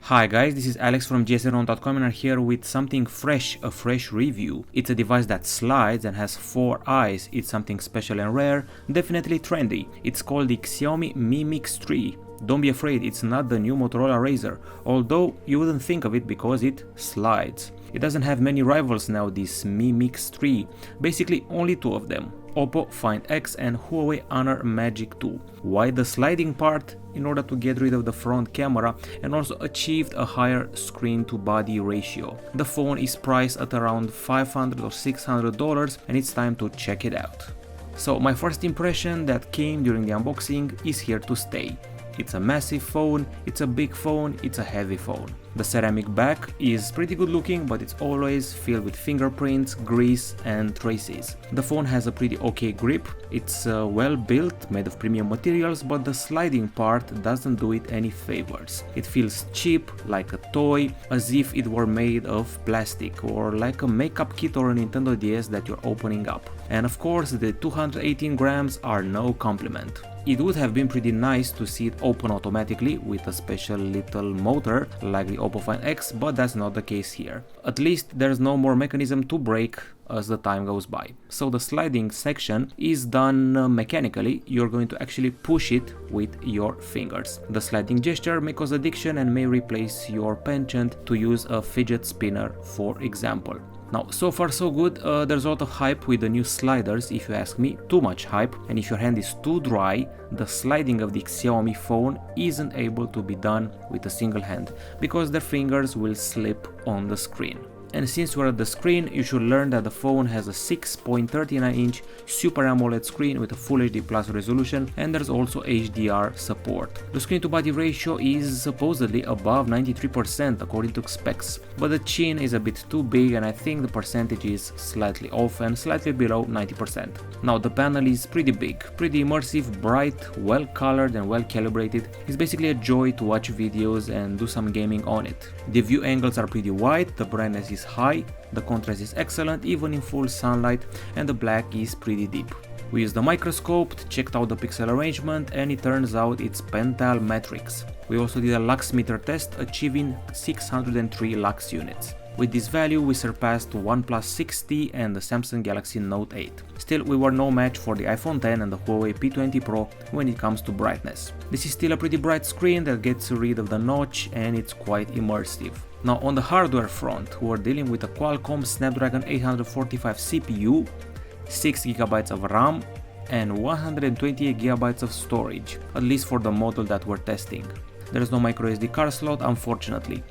Hi guys, this is Alex from gsn.com and I'm here with something fresh, a fresh review. It's a device that slides and has 4 eyes. It's something special and rare, definitely trendy. It's called the Xiaomi Mi Mix 3. Don't be afraid, it's not the new Motorola Razr, although you wouldn't think of it because it slides. It doesn't have many rivals now, this Mi Mix 3, basically only 2 of them. Oppo Find X and Huawei Honor Magic 2. Why the sliding part? In order to get rid of the front camera and also achieved a higher screen to body ratio. The phone is priced at around $500 or $600 and it's time to check it out. So my first impression that came during the unboxing is here to stay. It's a massive phone, it's a big phone, it's a heavy phone. The ceramic back is pretty good looking, but it's always filled with fingerprints, grease and traces. The phone has a pretty okay grip, it's well built, made of premium materials, but the sliding part doesn't do it any favors. It feels cheap, like a toy, as if it were made of plastic, or like a makeup kit or a Nintendo DS that you're opening up. And of course the 218 grams are no compliment. It would have been pretty nice to see it open automatically with a special little motor like the Oppo Find X, but that's not the case here. At least there's no more mechanism to brake as the time goes by. So the sliding section is done mechanically, you're going to actually push it with your fingers. The sliding gesture may cause addiction and may replace your penchant to use a fidget spinner, for example. Now, so far so good, there's a lot of hype with the new sliders, if you ask me, too much hype, and if your hand is too dry, the sliding of the Xiaomi phone isn't able to be done with a single hand, because their fingers will slip on the screen. And since we're at the screen, you should learn that the phone has a 6.39-inch Super AMOLED screen with a Full HD Plus resolution, and there's also HDR support. The screen to body ratio is supposedly above 93% according to specs, but the chin is a bit too big and I think the percentage is slightly off and slightly below 90%. Now the panel is pretty big, pretty immersive, bright, well colored and well calibrated. It's basically a joy to watch videos and do some gaming on it. The view angles are pretty wide, the brightness is high, the contrast is excellent even in full sunlight, and the black is pretty deep. We used the microscope, checked out the pixel arrangement, and it turns out it's pental matrix. We also did a lux meter test, achieving 603 lux units. With this value we surpassed OnePlus 6T and the Samsung Galaxy Note 8. Still, we were no match for the iPhone X and the Huawei P20 Pro when it comes to brightness. This is still a pretty bright screen that gets rid of the notch and it's quite immersive. Now on the hardware front, we're dealing with a Qualcomm Snapdragon 845 CPU, 6GB of RAM and 128GB of storage, at least for the model that we're testing. There is no microSD card slot, unfortunately.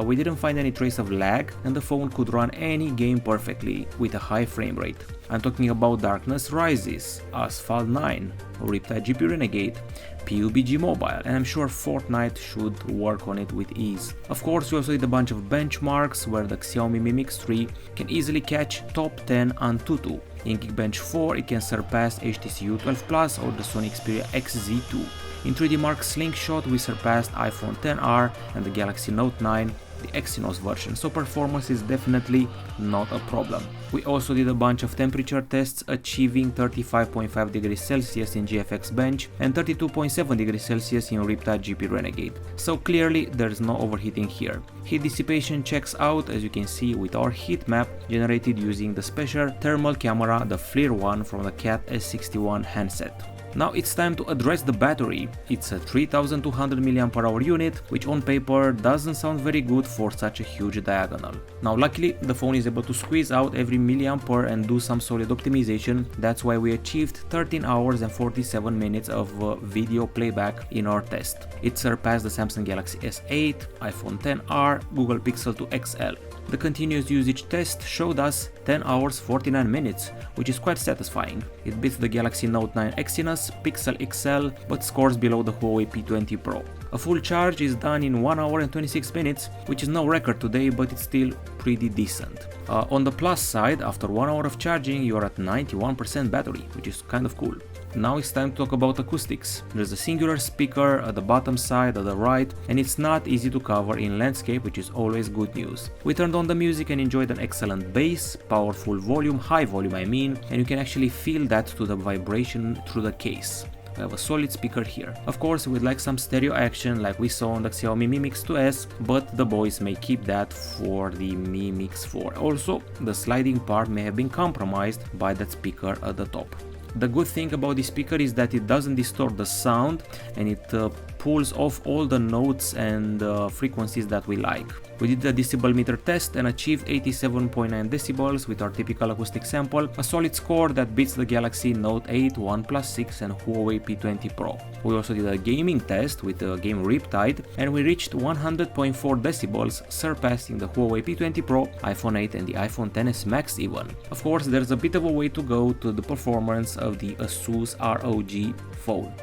We didn't find any trace of lag and the phone could run any game perfectly with a high frame rate. I'm talking about Darkness Rises, Asphalt 9, Riptide GP Renegade, PUBG Mobile, and I'm sure Fortnite should work on it with ease. Of course, we also did a bunch of benchmarks where the Xiaomi Mi Mix 3 can easily catch top 10 Antutu. In Geekbench 4 it can surpass HTC U12 Plus or the Sony Xperia XZ2. In 3D Mark Slingshot we surpassed iPhone XR and the Galaxy Note 9, the Exynos version, so performance is definitely not a problem. We also did a bunch of temperature tests, achieving 35.5 degrees Celsius in GFX Bench and 32.7 degrees Celsius in Riptide GP Renegade, so clearly there's no overheating here. Heat dissipation checks out, as you can see with our heat map generated using the special thermal camera, the FLIR one from the Cat S61 handset. Now it's time to address the battery. It's a 3200 mAh unit, which on paper doesn't sound very good for such a huge diagonal. Now luckily the phone is able to squeeze out every milliampere and do some solid optimization. That's why we achieved 13 hours and 47 minutes of video playback in our test. It surpassed the Samsung Galaxy S8, iPhone XR, Google Pixel 2 XL. The continuous usage test showed us 10 hours 49 minutes, which is quite satisfying. It beats the Galaxy Note 9 Exynos, Pixel XL, but scores below the Huawei P20 Pro. A full charge is done in 1 hour and 26 minutes, which is no record today, but it's still pretty decent. On the plus side, after 1 hour of charging, you're at 91% battery, which is kind of cool. Now it's time to talk about acoustics. There's a singular speaker at the bottom side at the right, and it's not easy to cover in landscape, which is always good news. We turned on the music and enjoyed an excellent bass, powerful volume, high volume I mean, and you can actually feel that to the vibration through the case. We have a solid speaker here. Of course, we'd like some stereo action like we saw on the Xiaomi Mi Mix 2S, but the boys may keep that for the Mi Mix 4. Also, the sliding part may have been compromised by that speaker at the top. The good thing about this speaker is that it doesn't distort the sound and it pulls off all the notes and frequencies that we like. We did the decibel meter test and achieved 87.9 decibels with our typical acoustic sample, a solid score that beats the Galaxy Note 8, OnePlus 6 and Huawei P20 Pro. We also did a gaming test with the game Riptide and we reached 100.4 decibels, surpassing the Huawei P20 Pro, iPhone 8 and the iPhone XS Max even. Of course, there's a bit of a way to go to the performance of the Asus ROG phone.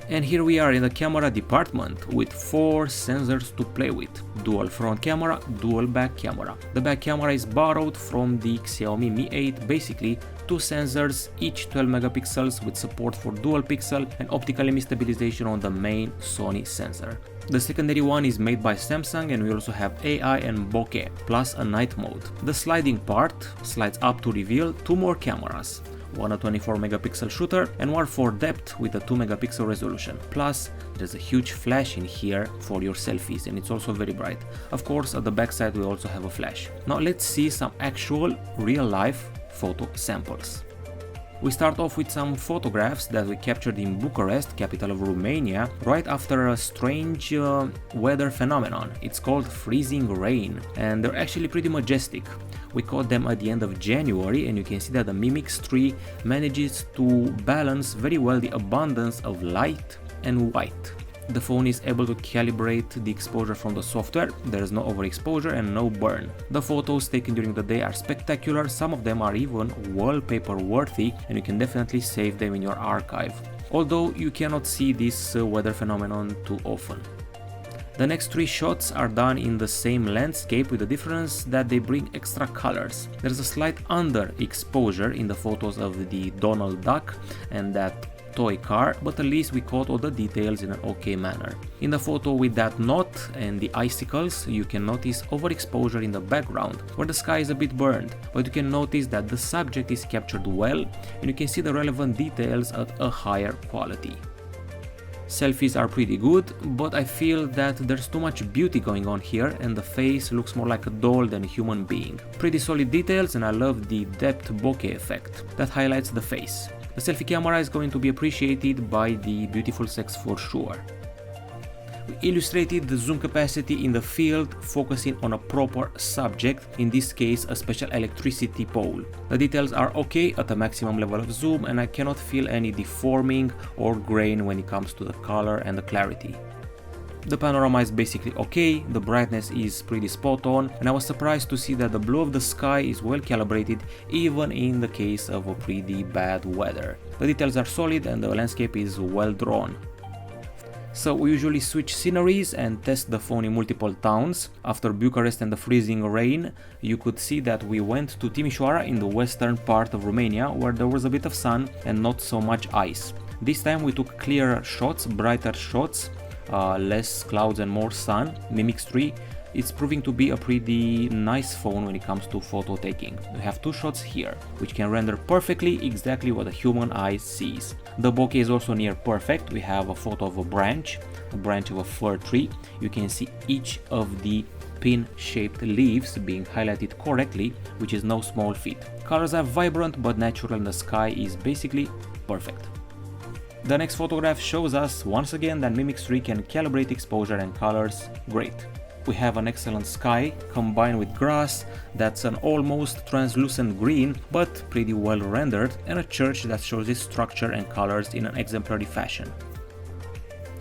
And here we are in the camera department with 4 sensors to play with. Dual front camera, dual back camera. The back camera is borrowed from the Xiaomi Mi 8, basically 2 sensors, each 12 megapixels with support for dual pixel and optical image stabilization on the main Sony sensor. The secondary one is made by Samsung and we also have AI and bokeh, plus a night mode. The sliding part slides up to reveal 2 more cameras. One a 24 megapixel shooter and one for depth with a 2 megapixel resolution. Plus, there's a huge flash in here for your selfies and it's also very bright. Of course, at the back side we also have a flash. Now let's see some actual real-life photo samples. We start off with some photographs that we captured in Bucharest, capital of Romania, right after a strange weather phenomenon. It's called freezing rain and they're actually pretty majestic. We caught them at the end of January and you can see that the Mi Mix 3 manages to balance very well the abundance of light and white. The phone is able to calibrate the exposure from the software, there is no overexposure and no burn. The photos taken during the day are spectacular, some of them are even wallpaper worthy and you can definitely save them in your archive. Although you cannot see this weather phenomenon too often. The next 3 shots are done in the same landscape with the difference that they bring extra colors. There's a slight underexposure in the photos of the Donald Duck and that toy car, but at least we caught all the details in an okay manner. In the photo with that knot and the icicles, you can notice overexposure in the background, where the sky is a bit burned, but you can notice that the subject is captured well and you can see the relevant details at a higher quality. Selfies are pretty good, but I feel that there's too much beauty going on here and the face looks more like a doll than a human being. Pretty solid details and I love the depth bokeh effect that highlights the face. The selfie camera is going to be appreciated by the beautiful sex for sure. We illustrated the zoom capacity in the field, focusing on a proper subject, in this case a special electricity pole. The details are okay at the maximum level of zoom and I cannot feel any deforming or grain when it comes to the color and the clarity. The panorama is basically okay, the brightness is pretty spot on and I was surprised to see that the blue of the sky is well calibrated even in the case of a pretty bad weather. The details are solid and the landscape is well drawn. So we usually switch sceneries and test the phone in multiple towns. After Bucharest and the freezing rain, you could see that we went to Timișoara in the western part of Romania where there was a bit of sun and not so much ice. This time we took clearer shots, brighter shots, less clouds and more sun. Mi Mix 3 is proving to be a pretty nice phone when it comes to photo taking. We have 2 shots here, which can render perfectly exactly what a human eye sees. The bokeh is also near perfect. We have a photo of a branch of a fir tree. You can see each of the pin-shaped leaves being highlighted correctly, which is no small feat. Colors are vibrant but natural and the sky is basically perfect. The next photograph shows us once again that Mi Mix 3 can calibrate exposure and colors great. We have an excellent sky combined with grass that's an almost translucent green but pretty well rendered, and a church that shows its structure and colors in an exemplary fashion.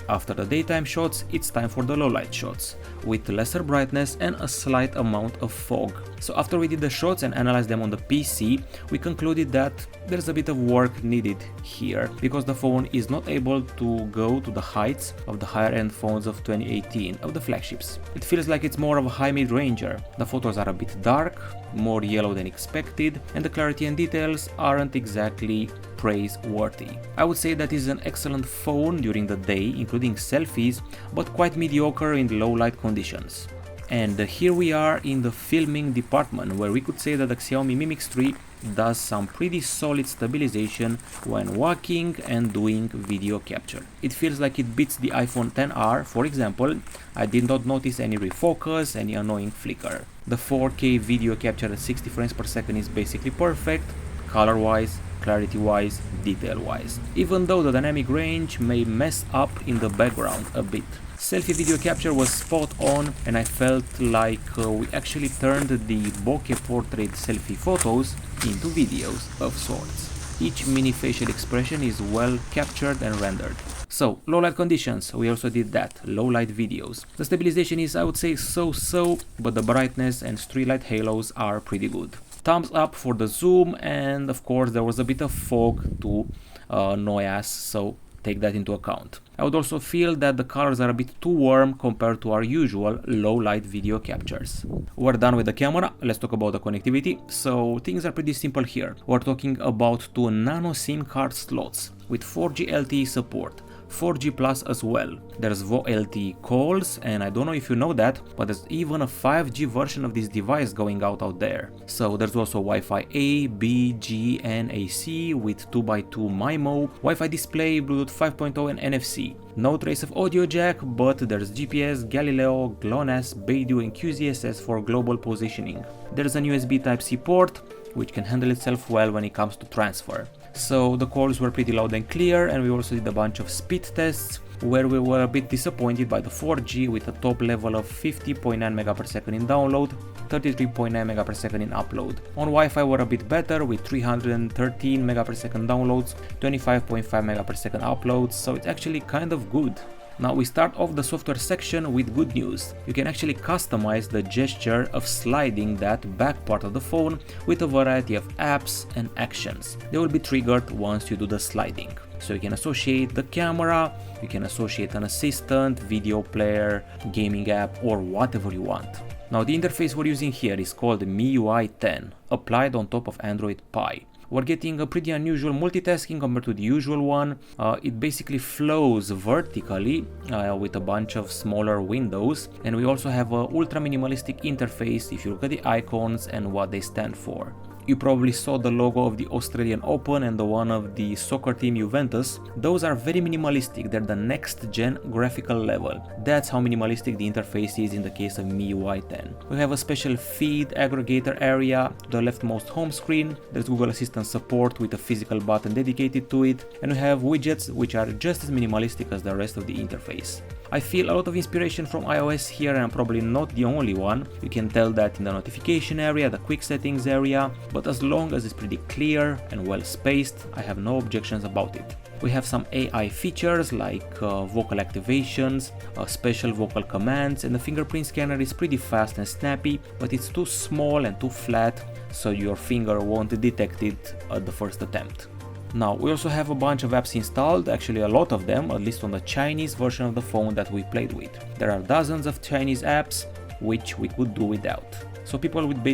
After the daytime shots, it's time for the low-light shots, with lesser brightness and a slight amount of fog. So after we did the shots and analyzed them on the PC, we concluded that there's a bit of work needed here, because the phone is not able to go to the heights of the higher-end phones of 2018, of the flagships. It feels like it's more of a high mid-ranger. The photos are a bit dark, more yellow than expected, and the clarity and details aren't exactly praiseworthy. I would say that is an excellent phone during the day, including selfies, but quite mediocre in low light conditions. And here we are in the filming department, where we could say that the Xiaomi Mi Mix 3 does some pretty solid stabilization when walking and doing video capture. It feels like it beats the iPhone XR, for example. I did not notice any refocus, any annoying flicker. The 4K video capture at 60 frames per second is basically perfect, color-wise, clarity-wise, detail-wise, even though the dynamic range may mess up in the background a bit. Selfie video capture was spot on, and I felt like we actually turned the bokeh portrait selfie photos into videos of sorts. Each mini facial expression is well captured and rendered. So, low light conditions, we also did that, low light videos. The stabilization is, I would say, so-so, but the brightness and street light halos are pretty good. Thumbs up for the zoom, and of course there was a bit of fog to annoy us, so take that into account. I would also feel that the colors are a bit too warm compared to our usual low light video captures. We're done with the camera, let's talk about the connectivity. So things are pretty simple here. We're talking about 2 nano SIM card slots with 4G LTE support, 4G Plus as well. There's VoLTE calls, and I don't know if you know that, but there's even a 5G version of this device going out there. So there's also Wi-Fi A, B, G and AC with 2x2 MIMO, Wi-Fi display, Bluetooth 5.0 and NFC. No trace of audio jack, but there's GPS, Galileo, GLONASS, Beidou and QZSS for global positioning. There's an USB Type-C port, which can handle itself well when it comes to transfer. So the calls were pretty loud and clear, and we also did a bunch of speed tests where we were a bit disappointed by the 4G with a top level of 50.9 Mbps in download, 33.9 Mbps in upload. On Wi-Fi we're a bit better with 313 Mbps downloads, 25.5 Mbps uploads, so it's actually kind of good. Now we start off the software section with good news. You can actually customize the gesture of sliding that back part of the phone with a variety of apps and actions. They will be triggered once you do the sliding. So you can associate the camera, you can associate an assistant, video player, gaming app, or whatever you want. Now the interface we're using here is called MIUI 10, applied on top of Android Pie. We're getting a pretty unusual multitasking compared to the usual one. It basically flows vertically with a bunch of smaller windows, and we also have an ultra minimalistic interface if you look at the icons and what they stand for. You probably saw the logo of the Australian Open and the one of the soccer team Juventus. Those are very minimalistic, they're the next gen graphical level. That's how minimalistic the interface is in the case of MIUI 10. We have a special feed aggregator area to the leftmost home screen. There's Google Assistant support with a physical button dedicated to it, and we have widgets which are just as minimalistic as the rest of the interface. I feel a lot of inspiration from iOS here, and I'm probably not the only one. You can tell that in the notification area, the quick settings area, but as long as it's pretty clear and well spaced, I have no objections about it. We have some AI features like vocal activations, special vocal commands, and the fingerprint scanner is pretty fast and snappy, but it's too small and too flat, so your finger won't detect it at the first attempt. Now, we also have a bunch of apps installed, actually a lot of them, at least on the Chinese version of the phone that we played with. There are dozens of Chinese apps, which we could do without. So people would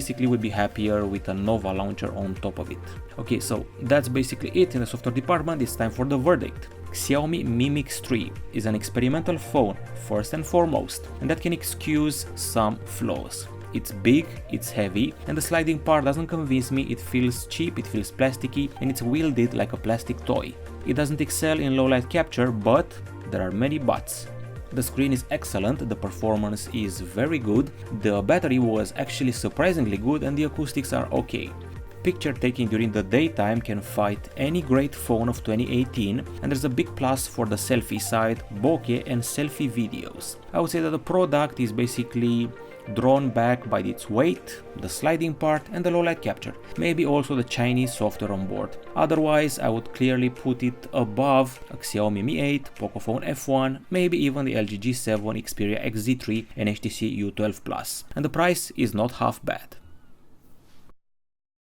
be happier with a Nova launcher on top of it. Okay, so that's basically it in the software department. It's time for the verdict. Xiaomi Mi Mix 3 is an experimental phone, first and foremost, and that can excuse some flaws. It's big, it's heavy, and the sliding part doesn't convince me. It feels cheap, it feels plasticky, and it's wielded like a plastic toy. It doesn't excel in low light capture, but there are many buts. The screen is excellent, the performance is very good, the battery was actually surprisingly good, and the acoustics are okay. Picture taking during the daytime can fight any great phone of 2018, and there's a big plus for the selfie side, bokeh and selfie videos. I would say that the product is basically drawn back by its weight, the sliding part and the low light capture, maybe also the Chinese software on board. Otherwise, I would clearly put it above a Xiaomi Mi 8, Pocophone F1, maybe even the LG G7, Xperia XZ3 and HTC U12 Plus. And the price is not half bad.